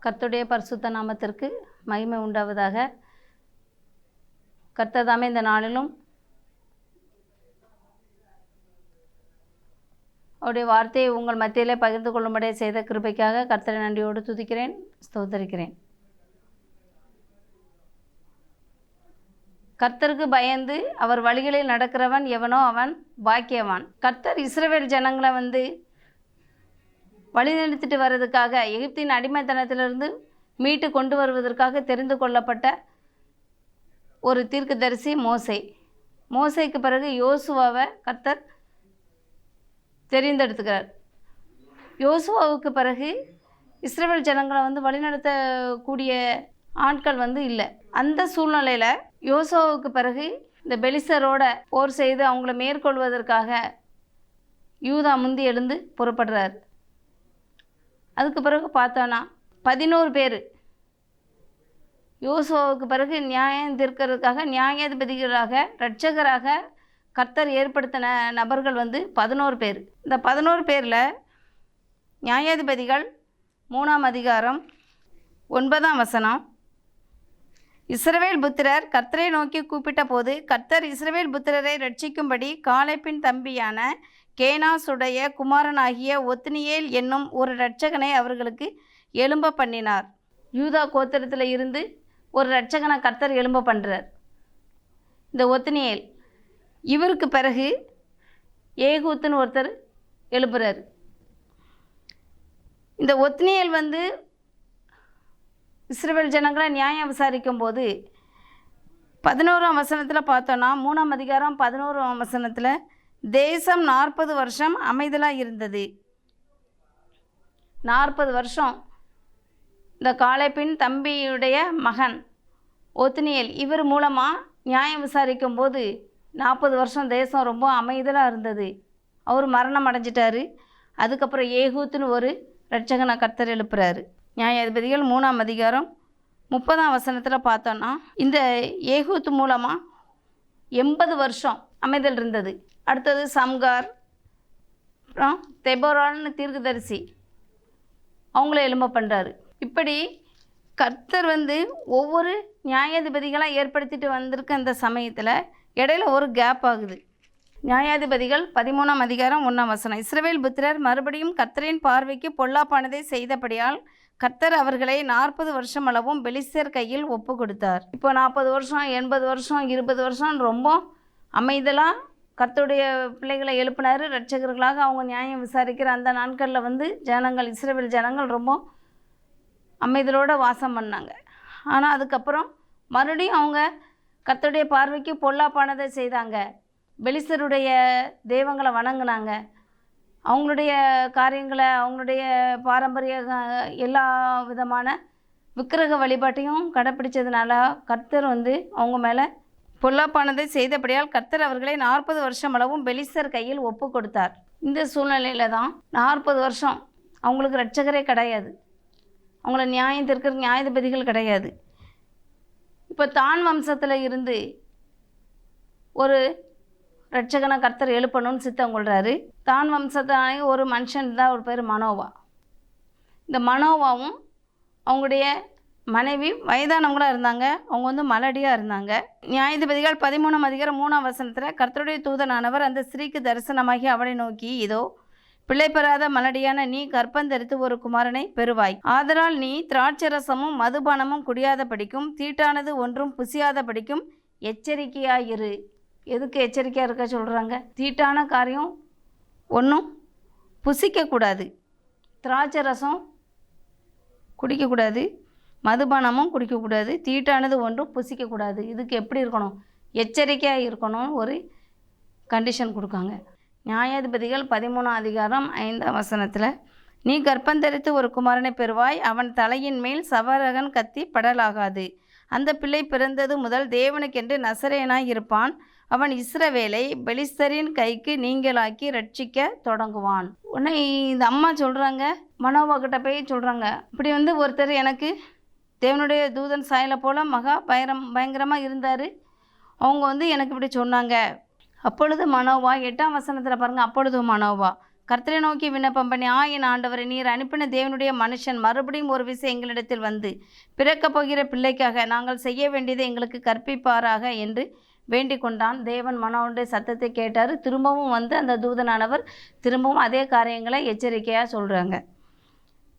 கர்த்தருடைய பரிசுத்த நாமத்திற்கு மகிமை உண்டாவதாக. கர்த்தர் தாமே இந்த நாளிலும் அவருடைய வார்த்தையை உங்கள் மத்தியிலே பகிர்ந்து கொள்ளும்படியே செய்த கிருபைக்காக கர்த்தரை நன்றியோடு துதிக்கிறேன், ஸ்தோத்தரிக்கிறேன். கர்த்தருக்கு பயந்து அவர் வழிகளில் நடக்கிறவன் எவனோ அவன் பாக்கியவான். கர்த்தர் இஸ்ரவேல் ஜனங்களை வழிநடத்திட்டு வர்றதுக்காக, எகிப்தின் அடிமைத்தனத்திலிருந்து மீட்டு கொண்டு வருவதற்காக தெரிந்து கொள்ளப்பட்ட ஒரு தீர்க்கதரிசி மோசே. மோசேக்கு பிறகு யோசுவாவை கர்த்தர் தெரிந்தெடுத்துக்கிறார். யோசுவாவுக்கு பிறகு இஸ்ரவேல் ஜனங்களை வழிநடத்தக்கூடிய ஆட்கள் இல்லை. அந்த சூழ்நிலையில் யோசுவாவுக்கு பிறகு இந்த பெலிஸ்தரோட போர் செய்து அவங்கள மேற்கொள்வதற்காக யூதா முந்தி எழுந்து புறப்படுறார். அதுக்கு பிறகு பார்த்தோன்னா 11 பேர் யோசுவாவுக்கு பிறகு நியாயம் தீர்க்கிறதுக்காக நியாயாதிபதிகளாக இரட்சகராக கர்த்தர் ஏற்படுத்தின நபர்கள் 11 பேர். இந்த 11 பேரில் நியாயாதிபதிகள் 3ஆம் அதிகாரம் 9ஆம் வசனம், இஸ்ரவேல் புத்திரர் கர்த்தரை நோக்கி கூப்பிட்ட போது கர்த்தர் இஸ்ரவேல் புத்திரரை ரட்சிக்கும்படி காலேபின் தம்பியான கேனாசுடைய குமாரனாகிய ஒத்னியேல் என்னும் ஒரு இரட்சகனை அவர்களுக்கு எழும்ப பண்ணினார். யூதா கோத்திரத்தில் இருந்து ஒரு இரட்சகனை கர்த்தர் எழும்ப பண்ணுறார். இந்த ஒத்னியேல், இவருக்கு பிறகு ஏகூத்துன்னு ஒருத்தர் எழுப்புறார். இந்த ஒத்னியேல் இஸ்ரவேல் ஜனங்களை நியாயம் விசாரிக்கும் போது 11ஆம் வசனத்தில் பார்த்தோன்னா, 3ஆம் அதிகாரம் 11ஆம் வசனத்தில், தேசம் 40 வருஷம் அமைதலாக இருந்தது. 40 வருஷம் இந்த காலேபின் தம்பியுடைய மகன் ஒத்னியேல் இவர் மூலமாக நியாயம் விசாரிக்கும் போது 40 வருஷம் தேசம் ரொம்ப அமைதலாக இருந்தது. அவர் மரணம் அடைஞ்சிட்டாரு. அதுக்கப்புறம் ஏகூத்துன்னு ஒரு இரட்சகனை கர்த்தர் எழுப்புறாரு. நியாயாதிபதிகள் 3ஆம் அதிகாரம் 30ஆம் வசனத்தில் பார்த்தோன்னா, இந்த ஏகூத்து மூலமாக 80 வருஷம் அமைதல் இருந்தது. அடுத்தது சம்கார், அப்புறம் தெபோரான்னு தீர்க்கதரிசி, அவங்கள எழும்ப பண்ணுறாரு. இப்படி கர்த்தர் ஒவ்வொரு நியாயாதிபதிகளாக ஏற்படுத்திட்டு வந்திருக்க அந்த சமயத்தில் இடையில ஒரு கேப் ஆகுது. நியாயாதிபதிகள் 13ஆம் அதிகாரம் 1ஆம் வசனம், இஸ்ரவேல் புத்திரர் மறுபடியும் கர்த்தரின் பார்வைக்கு பொல்லாப்பானதை செய்தபடியால் கர்த்தர் அவர்களை 40 வருஷம் அளவும் பெலிஸ்தர் கையில் ஒப்பு கொடுத்தார். இப்போ 40 வருஷம், 80 வருஷம், 20 வருஷம் ரொம்ப அமைதலாக கர்த்தருடைய பிள்ளைகளை எழுப்பினார். இரட்சகர்களாக அவங்க நியாயம் விசாரிக்கிற அந்த நாட்களில் ஜனங்கள், இஸ்ரவேல் ஜனங்கள் ரொம்ப அமைதலோடு வாசம் பண்ணாங்க. ஆனால் அதுக்கப்புறம் மறுபடியும் அவங்க கர்த்தருடைய பார்வைக்கு பொல்லாப்பானதை செய்தாங்க. பெலிஸ்தருடைய தெய்வங்களை வணங்கினாங்க. அவங்களுடைய காரியங்களை, அவங்களுடைய பாரம்பரிய எல்லா விதமான விக்கிரக வழிபாட்டையும் கடைப்பிடிச்சதுனால கர்த்தர் அவங்க மேலே பொல்லாப்பானதை செய்தபடியால் கர்த்தர் அவர்களை 40 வருஷம் அளவும் பெலிஸ்தர் கையில் ஒப்பு கொடுத்தார். இந்த சூழ்நிலையில் தான் 40 வருஷம் அவங்களுக்கு இரட்சகரே கிடையாது. அவங்கள நியாயம் தீர்க்கிற நியாயாதிபதிகள் கிடையாது. இப்போ தான் வம்சத்தில் இருந்து ஒரு இரட்சகனை கர்த்தர் எழுப்பணும்னு சித்தம் கொள்கிறாரு. தான் வம்சத்தான ஒரு மனுஷன் தான், ஒரு பேர் மனோவா. இந்த மனோவாவும் அவங்களுடைய மனைவி வயதானவங்களாக இருந்தாங்க. அவங்க மலடியாக இருந்தாங்க. நியாயாதிபதிகள் 13ஆம் அதிகாரம் 3ஆம் வசனத்தில், கர்த்தருடைய தூதனானவர் அந்த ஸ்திரீக்கு தரிசனமாகி அவளை நோக்கி, இதோ பிள்ளை பெறாத மலடியான நீ கர்ப்பந்தரித்து ஒரு குமாரனை பெறுவாய். ஆதலால் நீ திராட்சரசமும் மதுபானமும் குடியாத படிக்கும், தீட்டானது ஒன்றும் புசியாத படிக்கும் எச்சரிக்கையாயிரு. எதுக்கு எச்சரிக்கையாக இருக்க சொல்கிறாங்க? தீட்டான காரியம் ஒன்றும் புசிக்கக்கூடாது, திராட்சை ரசம் குடிக்கக்கூடாது, மதுபானமும் குடிக்கக்கூடாது, தீட்டானது ஒன்றும் புசிக்கக்கூடாது. இதுக்கு எப்படி இருக்கணும்? எச்சரிக்கையாக இருக்கணும். ஒரு கண்டிஷன் கொடுக்காங்க. நியாயாதிபதிகள் 13ஆம் அதிகாரம் 5ஆம் வசனத்தில், நீ கர்ப்பந்தரித்து ஒரு குமாரனை பெறுவாய், அவன் தலையின் மேல் சவரகன் கத்தி படலாகாது. அந்த பிள்ளை பிறந்தது முதல் தேவனுக்கென்று நசரேயனாய் இருப்பான். அவன் இஸ்ரவேலை பெலிஸ்தரின் கைக்கு நீங்களாக்கி ரட்சிக்க தொடங்குவான். உடனே இந்த அம்மா சொல்கிறாங்க, மனோவா கிட்ட போய் சொல்கிறாங்க, இப்படி ஒருத்தர் எனக்கு தேவனுடைய தூதன் சாயலை போல் மகா பயங்கரமாக இருந்தார். அவங்க எனக்கு இப்படி சொன்னாங்க. அப்பொழுது மனோவா, 8ஆம் வசனத்தில் பாருங்கள், அப்பொழுது மனோவா கர்த்தரை நோக்கி விண்ணப்பம் பண்ணி, என் ஆண்டவரை, நீர் அனுப்பின தேவனுடைய மனுஷன் மறுபடியும் ஒரு விஷயம் எங்களிடத்தில் வந்து பிறக்கப் போகிற பிள்ளைக்காக நாங்கள் செய்ய வேண்டியதை எங்களுக்கு கற்பிப்பாராக என்று வேண்டிக் கொண்டான். தேவன் மனோனுடைய சத்தத்தை கேட்டார். திரும்பவும் வந்து அந்த தூதனானவர் திரும்பவும் அதே காரியங்களை எச்சரிக்கையாக சொல்கிறாங்க.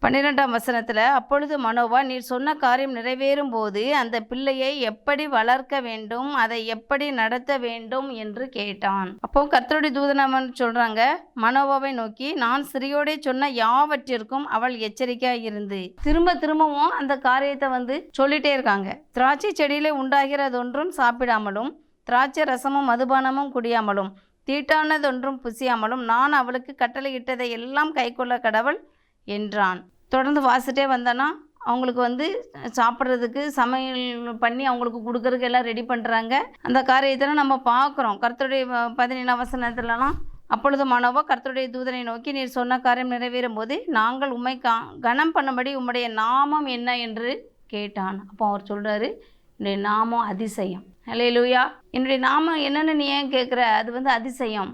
12ஆம் வசனத்தில், அப்பொழுது மனோவா, நீர் சொன்ன காரியம் நிறைவேறும் போது அந்த பிள்ளையை எப்படி வளர்க்க வேண்டும், அதை எப்படி நடத்த வேண்டும் என்று கேட்டான். அப்போ கர்த்தருடைய தூதனாமன் சொல்கிறாங்க மனோவாவை நோக்கி, நான் சிறியோடே சொன்ன யாவற்றிற்கும் அவள் எச்சரிக்கையாக இருந்து. திரும்பவும் அந்த காரியத்தை வந்து சொல்லிட்டே இருக்காங்க. திராட்சை செடியிலே உண்டாகிறதொன்றும் சாப்பிடாமலும் திராட்சை ரசமும் மதுபானமும் குடியாமலும் தீட்டானதொன்றும் புசியாமலும் நான் அவளுக்கு கட்டளையிட்டதை எல்லாம் கைக்கொள்ள கடவுள் என்றான். தொடர்ந்து வாசிட்டே வந்தோன்னா அவங்களுக்கு வந்து சாப்பிட்றதுக்கு சமையல் பண்ணி அவங்களுக்கு கொடுக்கறதுக்கு எல்லாம் ரெடி பண்ணுறாங்க. அந்த காரியத்தில் நம்ம பார்க்குறோம். கர்த்தருடைய 17ஆம் வசனத்துலலாம், அப்பொழுது மனோவா கர்த்தருடைய தூதனை நோக்கி, நீர் சொன்ன காரியம் நிறைவேறும் போது நாங்கள் உம்மை கனம் பண்ணும்படி உம்முடைய நாமம் என்ன என்று கேட்டான். அப்போ அவர் சொல்கிறாரு, என்னுடைய நாமம் அதிசயம். அல்லேலூயா. என்னுடைய நாமம் என்னென்னு நீ ஏன் கேட்குற? அது வந்து அதிசயம்.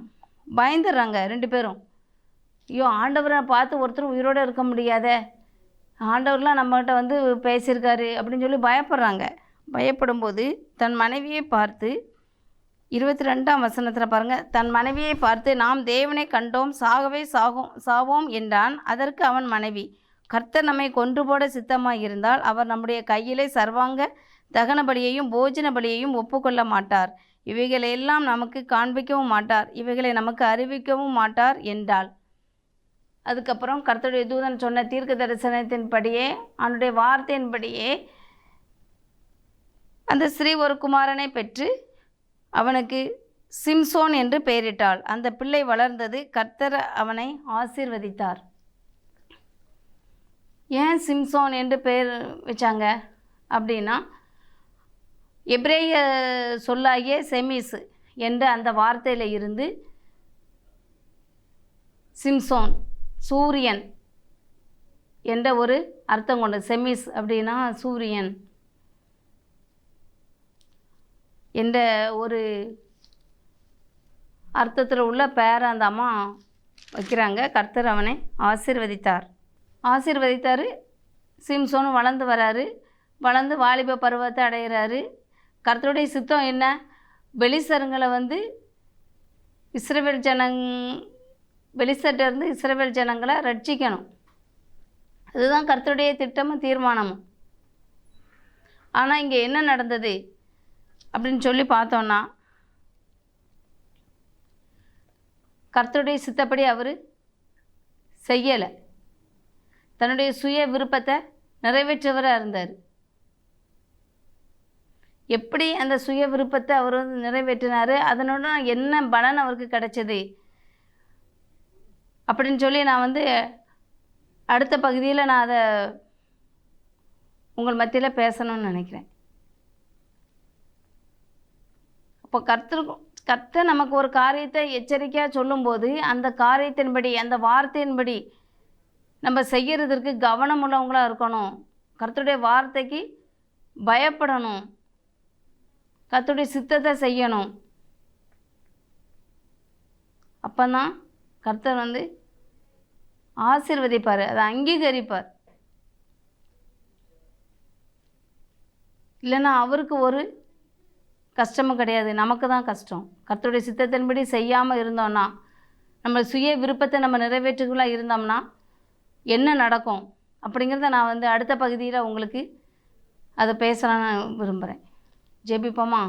பயந்துடுறாங்க 2 பேரும். ஐயோ, ஆண்டவரை பார்த்து ஒருத்தர் உயிரோடு இருக்க முடியாத, ஆண்டவர்லாம் நம்மகிட்ட வந்து பேசியிருக்காரு அப்படின்னு சொல்லி பயப்படுறாங்க. பயப்படும்போது தன் மனைவியை பார்த்து 22ஆம் வசனத்தில் பாருங்கள், தன் மனைவியை பார்த்து, நாம் தேவனை கண்டோம், சாவோம் என்றான். அதற்கு அவன் மனைவி, கர்த்தர் நம்மை கொன்று போட சித்தமாக இருந்தால் அவர் நம்முடைய கையிலே சர்வாங்க தகன பலியையும் போஜன பலியையும் ஒப்புக்கொள்ள மாட்டார். இவைகளெல்லாம் நமக்கு காண்பிக்கவும் மாட்டார், இவைகளை நமக்கு அறிவிக்கவும் மாட்டார் என்றாள். அதுக்கப்புறம் கர்த்தருடைய தூதன் சொன்ன தீர்க்க தரிசனத்தின்படியே, அவனுடைய வார்த்தையின்படியே அந்த ஸ்ரீ ஒரு குமாரனை பெற்று அவனுக்கு சிம்சோன் என்று பெயரிட்டாள். அந்த பிள்ளை வளர்ந்தது. கர்த்தர் அவனை ஆசீர்வதித்தார். ஏன் சிம்சோன் என்று பெயர் வச்சாங்க அப்படின்னா, எபிரேய சொல்லாகிய செமிஸ் என்ற அந்த வார்த்தையில் இருந்து சிம்சோன் சூரியன் என்ற ஒரு அர்த்தம் கொண்டு, செமிஸ் அப்படின்னா சூரியன் என்ற ஒரு அர்த்தத்தில் உள்ள பேரை அந்த அம்மா வைக்கிறாங்க. கர்த்தர் அவனை ஆசீர்வதித்தார். சிம்சோன் வளர்ந்து வராரு. வளர்ந்து வாலிப பருவத்தை அடைகிறாரு. கர்த்தருடைய சித்தம் என்ன? பெலிஸ்தருங்களை வந்து பெலிஸ்தர்கிட்டருந்து இஸ்ரவேல் ஜனங்களை ரட்சிக்கணும். அதுதான் கர்த்தருடைய திட்டமும் தீர்மானமும். ஆனால் இங்கே என்ன நடந்தது அப்படின்னு சொல்லி பார்த்தோன்னா, கர்த்தருடைய சித்தப்படி அவர் செய்யலை. தன்னுடைய சுய விருப்பத்தை நிறைவேற்றவராக இருந்தார். எப்படி அந்த சுய விருப்பத்தை அவர் வந்து நிறைவேற்றினார், அதனோட என்ன பலன் அவருக்கு கிடைச்சது அப்படின்னு சொல்லி நான் வந்து அடுத்த பகுதியில் நான் அதை உங்கள் மத்தியில் பேசணும்னு நினைக்கிறேன். அப்போ கர்த்தர் நமக்கு ஒரு காரியத்தை எச்சரிக்கையாக சொல்லும்போது அந்த காரியத்தின்படி, அந்த வார்த்தையின்படி நம்ம செய்கிறதுக்கு கவனம் உள்ளவங்களாக இருக்கணும். கர்த்தருடைய வார்த்தைக்கு பயப்படணும். கர்த்தருடைய சித்தத்தை செய்யணும். அப்போ தான் கர்த்தர் வந்து ஆசீர்வதிப்பார், அதை அங்கீகரிப்பார். இல்லைன்னா அவருக்கு ஒரு கஷ்டமும் கிடையாது, நமக்கு தான் கஷ்டம். கர்த்தருடைய சித்தத்தின்படி செய்யாமல் இருந்தோம்னா, நம்ம சுய விருப்பத்தை நம்ம நிறைவேற்றுகளாக இருந்தோம்னா என்ன நடக்கும் அப்படிங்கிறத நான் வந்து அடுத்த பகுதியில் உங்களுக்கு அதை பேசலான்னு விரும்புகிறேன். ஜெபிப்போமா?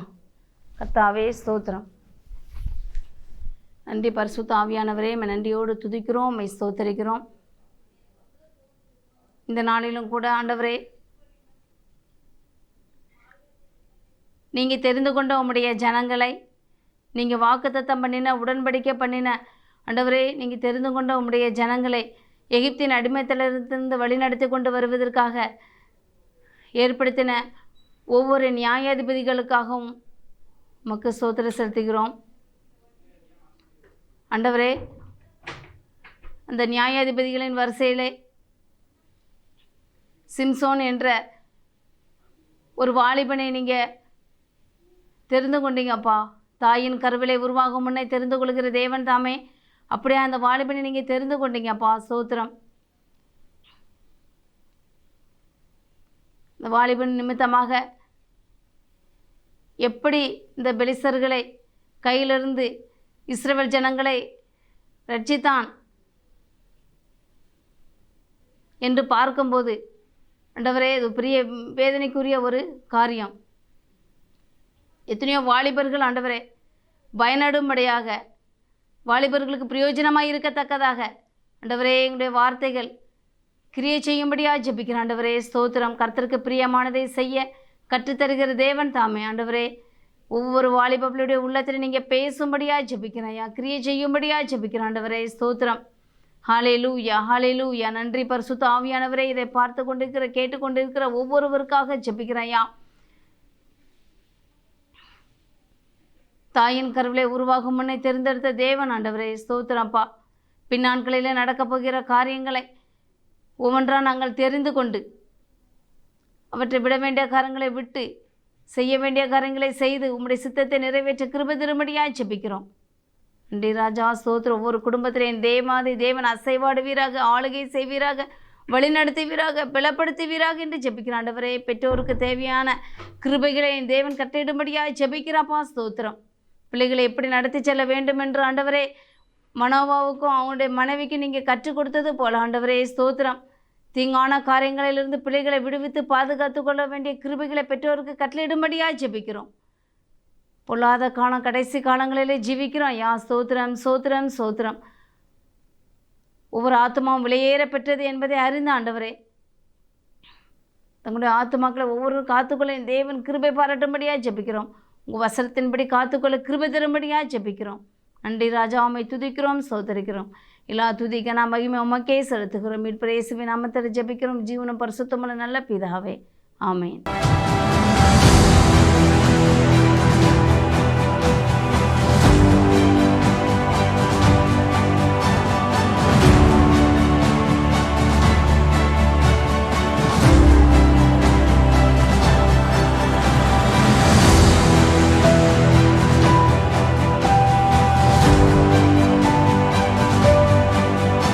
கர்த்தாவே ஸ்தோத்திரம். நன்றி பரிசுத்த ஆவியானவரே, நன்றியோடு துதிக்கிறோம், ஸ்தோத்தரிக்கிறோம். இந்த நாளிலும் கூட ஆண்டவரே, நீங்கள் தெரிந்து கொண்ட உம்முடைய ஜனங்களை, நீங்கள் வாக்குத்தத்தம் பண்ணின, உடன்படிக்கை பண்ணின ஆண்டவரே, நீங்கள் தெரிந்து கொண்ட உம்முடைய ஜனங்களை எகிப்தின் அடிமைத்தலிருந்து வழிநடத்தி கொண்டு வருவதற்காக ஏற்படுத்தின ஒவ்வொரு நியாயாதிபதிகளுக்காகவும் உமக்கு ஸ்தோத்திரம் செலுத்துகிறோம். ஆண்டவரே, அந்த நியாயாதிபதிகளின் வரிசையிலே சிம்சோன் என்ற ஒரு வாலிபனை நீங்கள் தெரிந்து கொண்டீங்கப்பா. தாயின் கருவிலை உருவாகும் முன்னே தெரிந்து கொள்கிற தேவன் தாமே அப்படியே அந்த வாலிபனை நீங்கள் தெரிந்து கொண்டீங்கப்பா, ஸ்தோத்திரம். இந்த வாலிபன் நிமித்தமாக எப்படி இந்த பெலிஸ்தர்களை கையிலிருந்து இஸ்ரவேல் ஜனங்களை ரட்சித்தான் என்று பார்க்கும்போது ஆண்டவரே, இது பெரிய வேதனைக்குரிய ஒரு காரியம். எத்தனையோ வாலிபர்கள் ஆண்டவரே பயனடும்படியாக, வாலிபர்களுக்கு பிரயோஜனமாக இருக்கத்தக்கதாக ஆண்டவரே எங்களுடைய வார்த்தைகள் கிரியை செய்யும்படியாக ஜெபிக்கிறேன். ஆண்டவரே ஸ்தோத்திரம். கர்த்தருக்கு பிரியமானதை செய்ய கற்றுத்தருகிற தேவன் தாமே. ஆண்டவரே, ஒவ்வொரு வாலிபர்களுடைய உள்ளத்தில் நீங்கள் பேசும்படியாக ஜெபிக்கிறேன் ஐயா, கிரியை செய்யும்படியாக ஜெபிக்கிறேன். ஆண்டவரே ஸ்தோத்திரம். ஹல்லேலூயா, ஹல்லேலூயா. நன்றி பரிசுத்த ஆவியானவரே. இதை பார்த்து கொண்டிருக்கிற கேட்டுக்கொண்டிருக்கிற ஒவ்வொருவருக்காக ஜெபிக்கிறேன் ஐயா. தாயின் கருவிலே உருவாகும் முன்னே தெரிந்தெடுத்த தேவன் ஆண்டவரே ஸ்தோத்திரப்பா. பின்னாட்களில் நடக்கப் போகிற காரியங்களை ஒவ்வொன்றாக நாங்கள் தெரிந்து கொண்டு அவற்றை விட வேண்டிய காரியங்களை விட்டு செய்ய வேண்டிய காரியங்களை செய்து உம்முடைய சித்தத்தை நிறைவேற்ற கிருபை தரும்படியாக ஜெபிக்கிறோம். நன்றி ராஜா ஸ்தோத்திரம். ஒவ்வொரு குடும்பத்திலேயும் தேவாதி தேவன் அசைவாடுவீராக, ஆளுகை செய்வீராக, வழிநடத்துவீராக, பலப்படுத்துவீராக என்று ஜெபிக்கிறான். ஆண்டவரே, பெற்றோருக்கு தேவையான கிருபைகளை தேவன் கட்டிடும்படியாக ஜெபிக்கிறாப்பா ஸ்தோத்திரம். பிள்ளைகளை எப்படி நடத்தி செல்ல வேண்டும் என்று ஆண்டவரே மனோவாவுக்கும் அவனுடைய மனைவிக்கும் நீங்கள் கற்றுக் கொடுத்தது போல ஆண்டவரே ஸ்தோத்திரம். தீங்கான காரியங்களிலிருந்து பிள்ளைகளை விடுவித்து பாதுகாத்து கொள்ள வேண்டிய கிருபைகளை பெற்றோருக்கு கட்டளையிடும்படியாக ஜெபிக்கிறோம். பொல்லாத காலம் கடைசி காலங்களிலே ஜீவிக்கிறோம். யா ஸ்தோத்திரம், ஸ்தோத்திரம், ஸ்தோத்திரம். ஒவ்வொரு ஆத்மாவும் விலையேற பெற்றது என்பதை அறிந்த ஆண்டவரே, தங்களுடைய ஆத்மாக்களை ஒவ்வொரு காத்துக்கொள்ள தேவன் கிருபை பாராட்டும்படியாக ஜெபிக்கிறோம். உங்கள் வசனத்தின்படி காத்துக்கொள்ள கிருபை தரும்படியாக ஜெபிக்கிறோம். நன்றி ராஜா, உம்மை துதிக்கிறோம், சோதரிக்கிறோம். எல்லா துதிக்க நாம் மகிமை உமக்கே செலுத்துகிறோம். மீட்பர் இயேசுவின் நாமத்தில் ஜெபிக்கிறோம். ஜீவனும் பரிசுத்தமுள்ள நல்ல பிதாவே, ஆமென்.